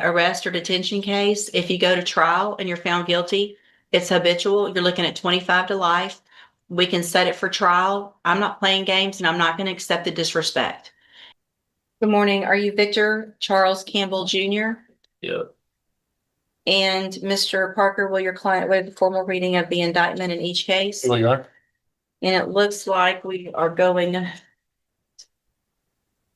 arrest or detention case. If you go to trial and you're found guilty, it's habitual. You're looking at 25 to life. We can set it for trial. I'm not playing games and I'm not going to accept the disrespect. Good morning. Are you Victor Charles Campbell Jr.? Yeah. And Mr. Parker, will your client waive the formal reading of the indictment in each case? Well, you are. And it looks like we are going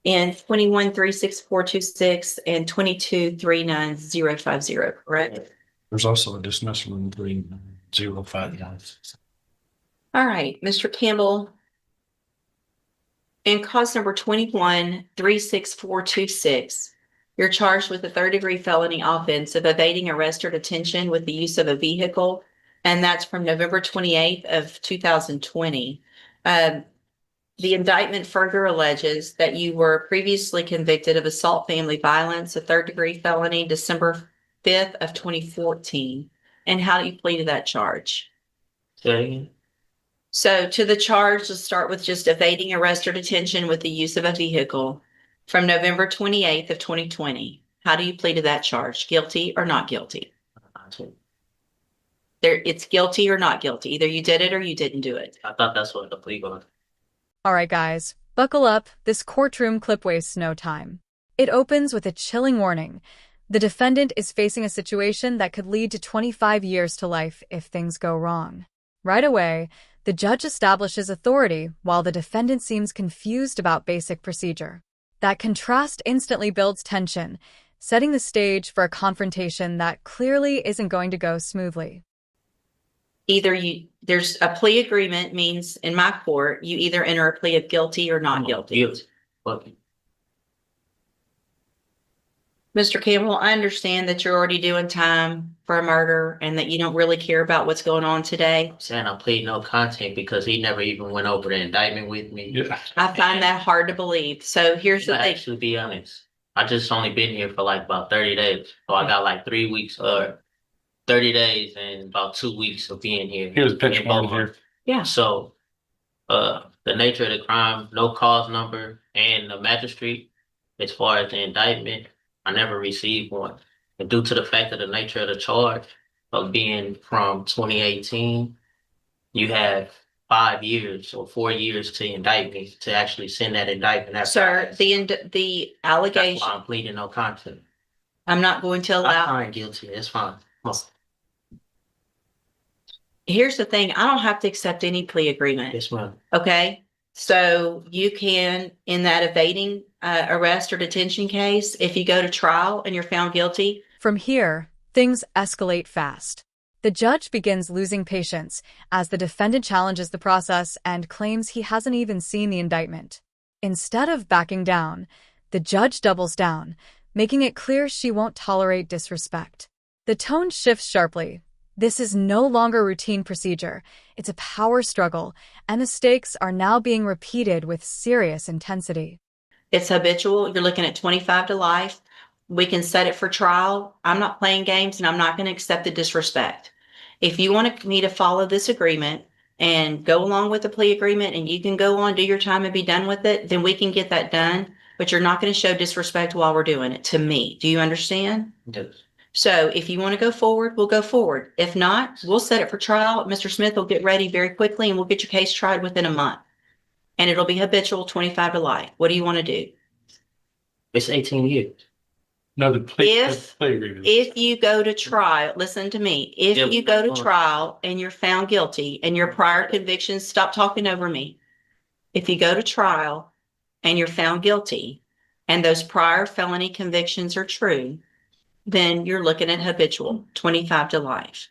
in 21-36426 and 22-39050, correct? There's also a dismissal in 3059. All right, Mr. Campbell. In cause number 21-36426, you're charged with a third-degree felony offense of evading arrest or detention with the use of a vehicle, and that's from November 28th of 2020. The indictment further alleges that you were previously convicted of assault family violence, a third-degree felony, December 5th of 2014. And how do you plead to that charge? Okay. So to the charge, let's start with just evading arrest or detention with the use of a vehicle from November 28th of 2020. How do you plead to that charge? Guilty or not guilty? It's guilty or not guilty. Either you did it or you didn't do it. I thought that's what the plea was. All right, guys, buckle up. This courtroom clip wastes no time. It opens with a chilling warning. The defendant is facing a situation that could lead to 25 years to life if things go wrong. Right away, the judge establishes authority while the defendant seems confused about basic procedure. That contrast instantly builds tension, setting the stage for a confrontation that clearly isn't going to go smoothly. There's a plea agreement means in my court, you either enter a plea of guilty or not guilty. Mr. Campbell, I understand that you're already doing time for a murder and that you don't really care about what's going on today. I'm saying I plead no contest because he never even went over the indictment with me. Yeah. I find that hard to believe. So here's the thing. Actually, be honest, I just only been here for like about 30 days. So I got like 3 weeks or 30 days and about 2 weeks of being here. Here's a picture of here. Yeah. So the nature of the crime, no cause number, and the magistrate, as far as the indictment, I never received one. And due to the fact of the nature of the charge of being from 2018, you have 5 years or 4 years to indict me to actually send that indictment. Sir, the allegation. That's why I'm pleading no contest. I'm not going to allow. I find guilty. It's fine. Here's the thing. I don't have to accept any plea agreement. Yes, ma'am. Okay. So you can, in that evading arrest or detention case, if you go to trial and you're found guilty. From here, things escalate fast. The judge begins losing patience as the defendant challenges the process and claims he hasn't even seen the indictment. Instead of backing down, the judge doubles down, making it clear she won't tolerate disrespect. The tone shifts sharply. This is no longer routine procedure. It's a power struggle, and the stakes are now being repeated with serious intensity. It's habitual. You're looking at 25 to life. We can set it for trial. I'm not playing games and I'm not going to accept the disrespect. If you want me to follow this agreement and go along with the plea agreement and you can go on, do your time and be done with it, then we can get that done. But you're not going to show disrespect while we're doing it to me. Do you understand? Yes. So if you want to go forward, we'll go forward. If not, we'll set it for trial. Mr. Smith will get ready very quickly and we'll get your case tried within a month. And it'll be habitual 25 to life. What do you want to do? It's 18 years. No, the plea agreement. If you go to trial, listen to me. If you go to trial and you're found guilty and your prior convictions, stop talking over me. If you go to trial and you're found guilty and those prior felony convictions are true, then you're looking at habitual 25 to life.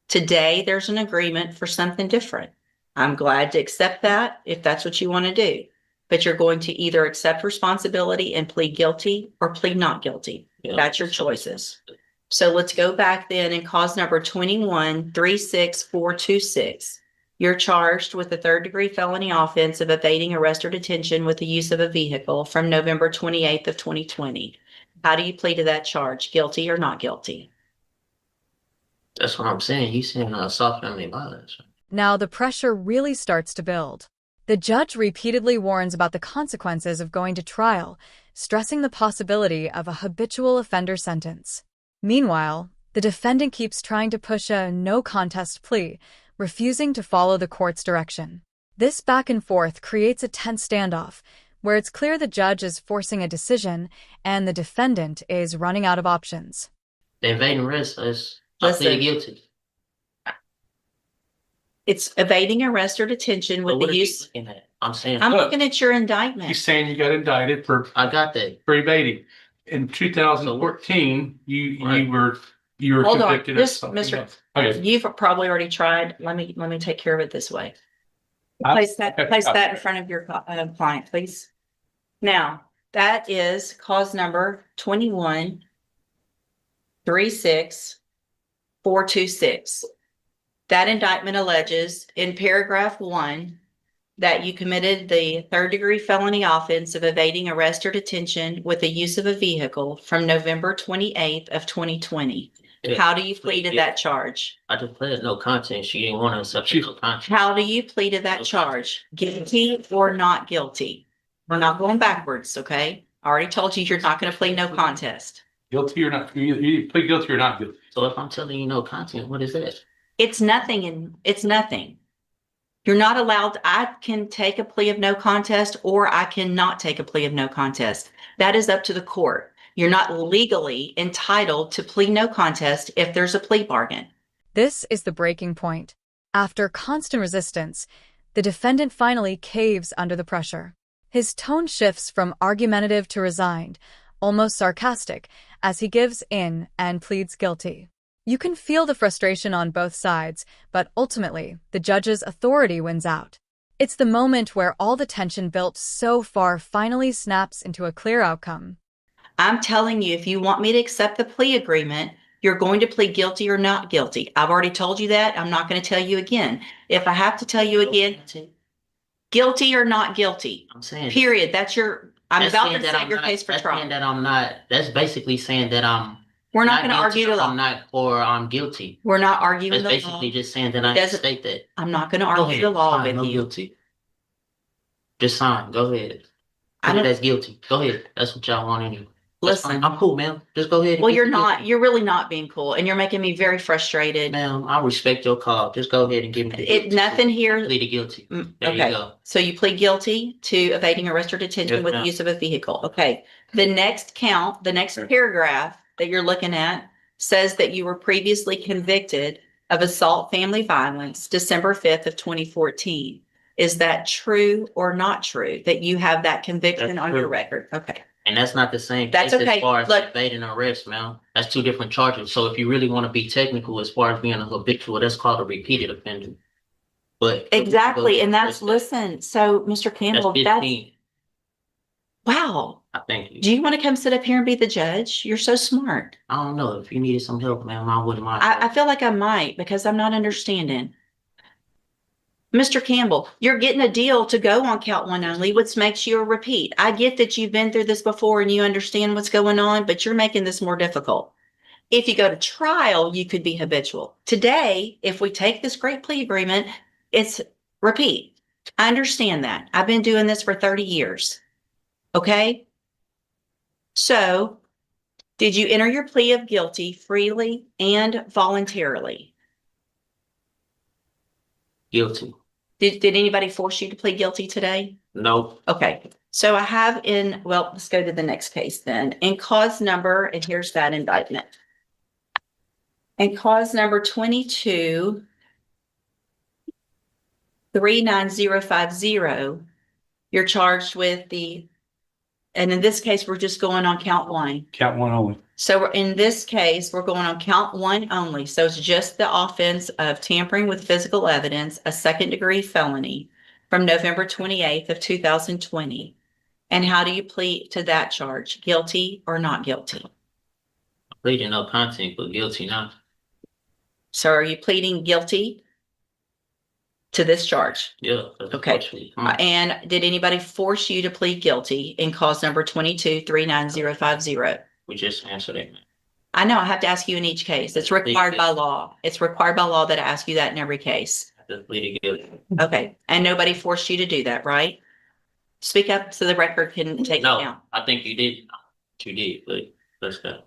Today, there's an agreement for something different. I'm glad to accept that if that's what you want to do, but you're going to either accept responsibility and plead guilty or plead not guilty. Yeah. That's your choices. So let's go back then and cause number 21-36426. You're charged with a third-degree felony offense of evading arrest or detention with the use of a vehicle from November 28th of 2020. How do you plead to that charge? Guilty or not guilty? That's what I'm saying. He's saying assault family violence. Now the pressure really starts to build. The judge repeatedly warns about the consequences of going to trial, stressing the possibility of a habitual offender sentence. Meanwhile, the defendant keeps trying to push a no contest plea, refusing to follow the court's direction. This back and forth creates a tense standoff, where it's clear the judge is forcing a decision and the defendant is running out of options. The evading arrest is I plead guilty. It's evading arrest or detention with But what the are you use. looking at? I'm saying I'm Look, looking at your indictment. He's saying you got indicted for I got that. evading. In 2014, Right. you were Hold on, convicted of just something Mr. else. Okay. You've probably already tried. Let me take care of it this way. I- Place that in front of your client, please. Now, that is cause number 21-36426. That indictment alleges in paragraph 1 that you committed the third-degree felony offense of evading arrest or detention with the use of a vehicle from November 28th of 2020. Yeah. How do you plead to that charge? I just pled no contest. She didn't want to accept no contest. How do you plead to that charge? Guilty or not guilty? We're not going backwards, okay? I already told you you're not going to plead no contest. Guilty or not, you plead guilty or not guilty. So if I'm telling you no contest, what is that? It's nothing and it's nothing. You're not allowed, I can take a plea of no contest or I cannot take a plea of no contest. That is up to the court. You're not legally entitled to plead no contest if there's a plea bargain. This is the breaking point. After constant resistance, the defendant finally caves under the pressure. His tone shifts from argumentative to resigned, almost sarcastic, as he gives in and pleads guilty. You can feel the frustration on both sides, but ultimately, the judge's authority wins out. It's the moment where all the tension built so far finally snaps into a clear outcome. I'm telling you, if you want me to accept the plea agreement, you're going to plead guilty or not guilty. I've already told you that. I'm not going to tell you again. If I have to tell you again, guilty or not guilty, I'm saying period. I'm that's about saying to that set I'm your not- case for that's trial. saying that I'm not. That's basically saying that I'm We're not going to guilty argue the or law. I'm not, or I'm guilty. We're not arguing That's the law. basically just saying that I Doesn't- state that. I'm not going to Go argue ahead. the law Fine, with no you. guilty. Just sign. Go ahead. I Put it don't, as guilty. Go ahead. That's what y'all want anyway. That's listen, fine. I'm cool, man. Just go ahead. and well, get you're the not, guilty. you're really not being cool and you're making me very frustrated. Ma'am, I respect your call. Just go ahead and give me the guilty. Nothing here. Plead guilty. Mm, There okay. you go. So you plead guilty to evading arrest or detention Yes, with the ma'am. use of a vehicle. Okay. The next count, the next paragraph that you're looking at says that you were previously convicted of assault family violence, December 5th of 2014. Is that true or not true that you have that conviction That's on your true. record? Okay. And that's not the same That's case okay. as far as Look- evading arrest, man. That's two different charges. So if you really want to be technical as far as being a habitual, that's called a repeated offender. But Exactly. And that's, that. listen, so Mr. That's Campbell, 15. wow. I think. Do you want to come sit up here and be the judge? You're so smart. I don't know. If you needed some help, ma'am, I wouldn't mind. I feel like I might because I'm not understanding. Mr. Campbell, you're getting a deal to go on count one only, which makes you a repeat. I get that you've been through this before and you understand what's going on, but you're making this more difficult. If you go to trial, you could be habitual. Today, if we take this great plea agreement, it's repeat. I understand that. I've been doing this for 30 years. Okay? So, did you enter your plea of guilty freely and voluntarily? Guilty. Did anybody force you to plead guilty today? No. Okay, so I have well, let's go to the next case then. In cause number, and here's that indictment. In cause number 22-39050, you're charged with and in this case, we're just going on count one. Count one only. So in this case, we're going on count one only. So it's just the offense of tampering with physical evidence, a second-degree felony from November 28th of 2020. And how do you plead to that charge? Guilty or not guilty? Pleading no content, but guilty now. So are you pleading guilty to this charge? Yeah. Okay. Unfortunately. And did anybody force you to plead guilty in cause number 22-39050? We just answered it. I know I have to ask you in each case. It's required by law. It's required by law that I ask you that in every case. I just pleaded guilty. Okay. And nobody forced you to do that, right? Speak up so the record can take it No, down. I think you did. You did, but let's go.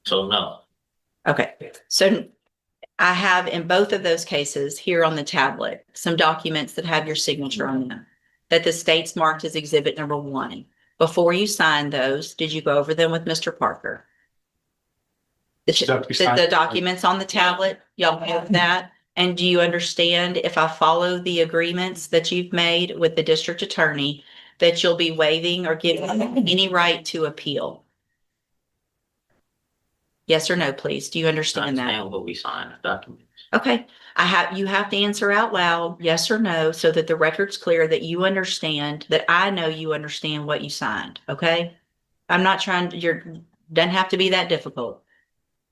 So no, Okay, so I have in both of those cases here on the tablet, some documents that have your signature on them that the state's marked as exhibit number 1. Before you signed those, did you go over them with Mr. Parker? Stuff you signed. The documents on the tablet, y'all have that? And do you understand if I follow the agreements that you've made with the district attorney, that you'll be waiving or giving any right to appeal? Yes or no, please? Do you I understand that? understand what we signed, the document. Okay, you have to answer out loud, yes or no, so that the record's clear that you understand, that I know you understand what you signed, okay? I'm not trying to, doesn't have to be that difficult.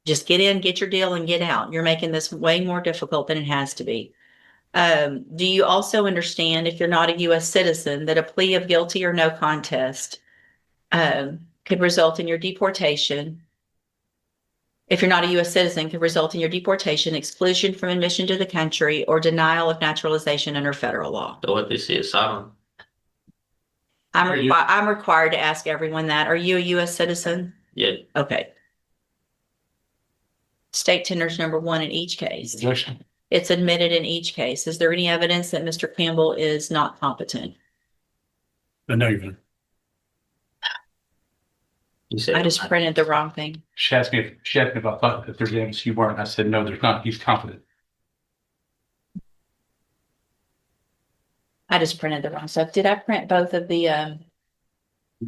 Just get in, get your deal and get out. You're making this way more difficult than it has to be. Do you also understand, if you're not a US citizen, that a plea of guilty or no contest could result in your deportation? If you're not a US citizen, could result in your deportation, exclusion from admission to the country, or denial of naturalization under federal law. So what this is, Sodom. I'm required to ask everyone that. Are you a US citizen? Yeah, Okay. State tenders number 1 in each case. Objection. It's admitted in each case. Is there any evidence that Mr. Campbell is not competent? No, you're. you said. I just printed the wrong thing. She asked me if I thought that there's evidence you weren't. I said, no, there's not. He's confident. I just printed the wrong stuff. Did I print both of the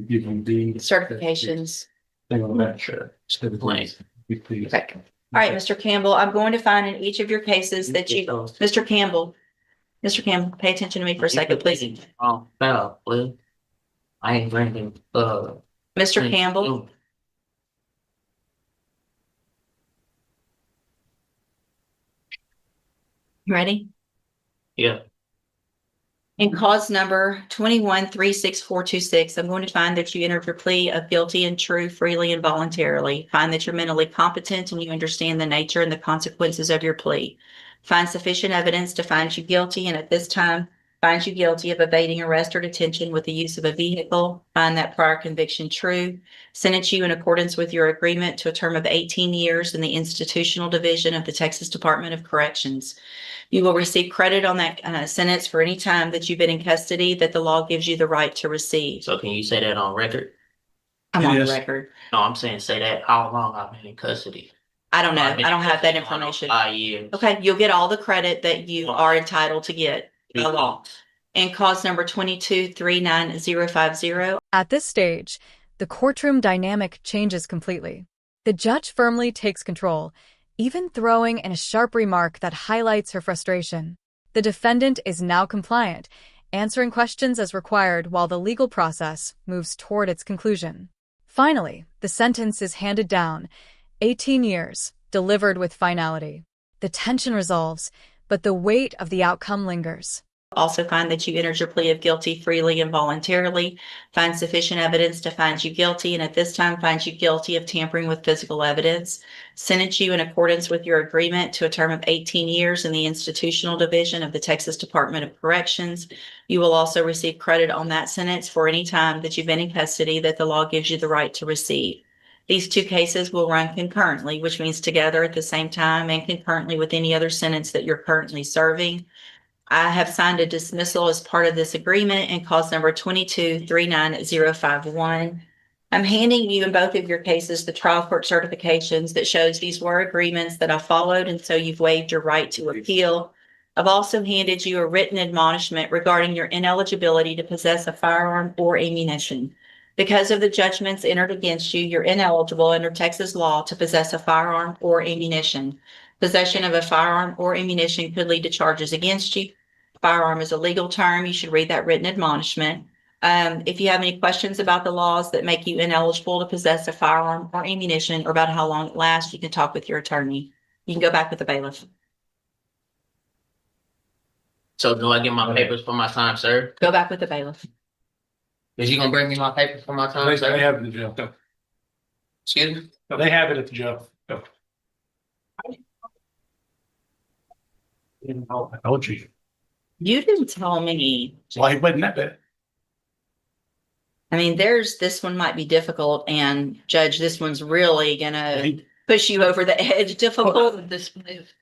Give him the certifications? thing on that. Sure. Please. Please. Okay. All right, Mr. Campbell, I'm going to find in each of your cases that you, Mr. Campbell, pay attention to me for a second, please. Oh, fell, please. I ain't drinking, Mr. Campbell, you ready? Yeah, In cause number 21-36426, I'm going to find that you entered your plea of guilty and true freely and voluntarily. Find that you're mentally competent and you understand the nature and the consequences of your plea. Find sufficient evidence to find you guilty, and at this time, find you guilty of evading arrest or detention with the use of a vehicle. Find that prior conviction true. Sentence you in accordance with your agreement to a term of 18 years in the institutional division of the Texas Department of Corrections. You will receive credit on that sentence for any time that you've been in custody that the law gives you the right to receive. so can you say that on record? I'm on the Yes. record. No, I'm saying say that how long I've been in custody. I don't know. I've been I don't in have that custody going on information. 5 years. Okay, you'll get all the credit that you are entitled to get by law. And cause number 22-39050. At this stage, the courtroom dynamic changes completely. The judge firmly takes control, even throwing in a sharp remark that highlights her frustration. The defendant is now compliant, answering questions as required while the legal process moves toward its conclusion. Finally, the sentence is handed down, 18 years, delivered with finality. The tension resolves, but the weight of the outcome lingers. Also find that you entered your plea of guilty freely and voluntarily. Find sufficient evidence to find you guilty, and at this time find you guilty of tampering with physical evidence. Sentence you in accordance with your agreement to a term of 18 years in the institutional division of the Texas Department of Corrections. You will also receive credit on that sentence for any time that you've been in custody that the law gives you the right to receive. These two cases will run concurrently, which means together at the same time and concurrently with any other sentence that you're currently serving. I have signed a dismissal as part of this agreement in cause number 22-39051. I'm handing you in both of your cases the trial court certifications that shows these were agreements that I followed, and so you've waived your right to appeal. I've also handed you a written admonishment regarding your ineligibility to possess a firearm or ammunition. Because of the judgments entered against you, you're ineligible under Texas law to possess a firearm or ammunition. Possession of a firearm or ammunition could lead to charges against you. Firearm is a legal term. You should read that written admonishment. If you have any questions about the laws that make you ineligible to possess a firearm or ammunition, or about how long it lasts, you can talk with your attorney. You can go back with the bailiff. So do I get my papers for my time, sir? Go back with the bailiff. Is you gonna bring me my papers for my time, They sir? have it at the jail. Excuse me? No, they have it at the jail. No. I told you. You didn't tell me. Well, he wasn't that bad. I mean, this one might be difficult, and Judge, this one's really gonna push you over the edge difficult. This, if